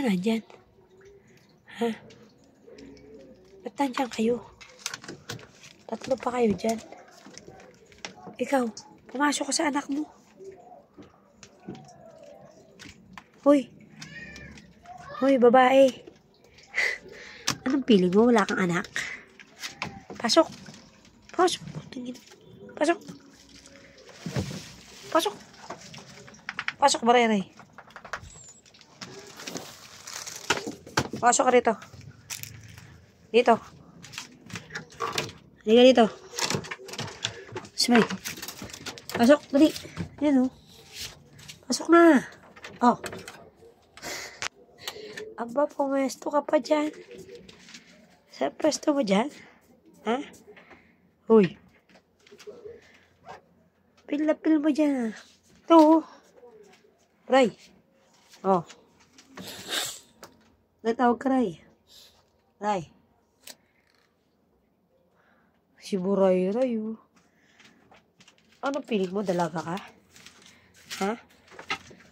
ka nandyan? Ha? Ba't nandyan kayo? Tatlo pa kayo dyan. Ikaw, pumasok ka sa anak mo. Hoy. Hoy, babae. Anong piling mo? Wala kang anak? Pasok. Pasok. Pasok. Pasok. Pasok, Bareray. Pasok ka rito. Dito. Halika dito. Smile. Pasok, dali. Yan o. Pasok na. Oh. Aba, pumesto ka pa dyan. Sa pwesto mo dyan? Ha? Uy. Pil mo dyan. Ito. Ray. Oh. Natawag ka, Ray. Ray. Si Buray, Ray. Ano piling mo? Dalaga ka? Ha?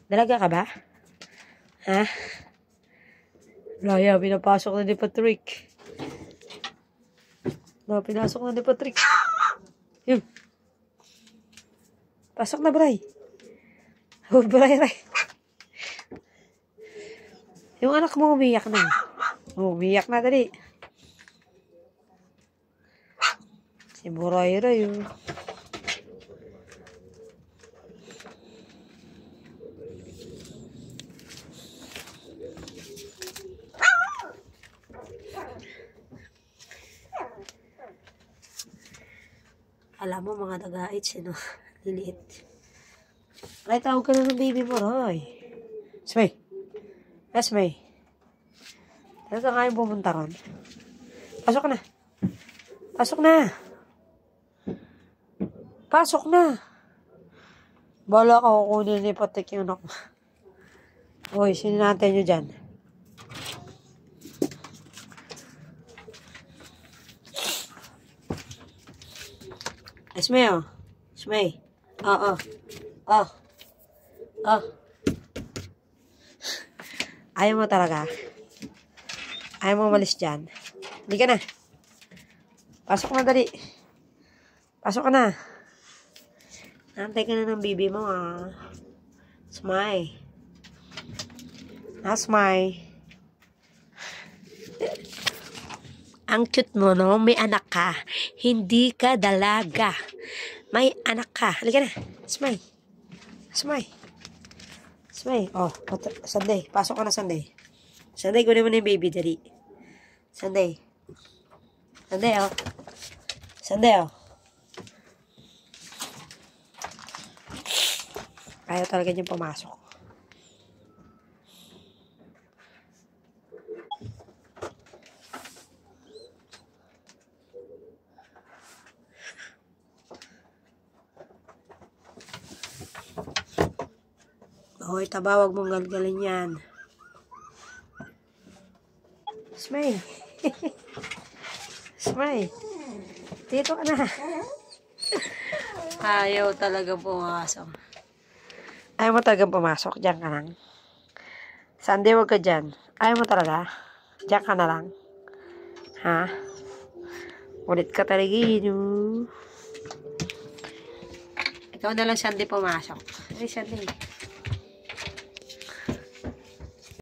Dalaga ka ba? Ha? Laya, pinapasok na ni Patrick. No, pinasok na ni Patrick. Yun. Pasok na, Bray. Oh, Bray, Ray. Yung anak mo umiyak na. Oh, umiyak na, dali. Si Buray, Ray. Alam mo, mga daga-its, liliit. Ay, tawag ka na ng baby mo, Roy. Smay. Yes, May. Talaga nga yung pumunta ron. Pasok na. Pasok na. Pasok na. Bala ka kukunin ni Patik yung anak mo. Uy, sino natin nyo dyan? Esme, oh. Esme. Oh. Ayaw mo talaga. Ayaw mo umalis dyan. Hindi ka na. Pasok na, dali. Pasok ka na. Nantay ka na ng bibi mo, ah. Smile. Smile. Ang cute mo, no? May anak ka. Hindi ka dalaga. May anak ka. Halika na. Smile. Smile. Smile. Oh, Sunday. Pasok ka na, Sunday. Sunday, kunin mo na yung baby, dali. Sunday. Sunday, oh. Sunday, oh. Ayaw talaga niyang pumasok. Hoy, tabawag mong galgalin yan. Smile. Smile. Dito ka na. Ayaw talaga pumasok. Ayaw mo talaga pumasok. Diyan ka lang. Sunday, wag ka dyan. Ayaw mo talaga. Diyan ka na lang. Ha? Ulit ka talaga yun. Ikaw na lang, Sunday, pumasok. Ay, Sunday.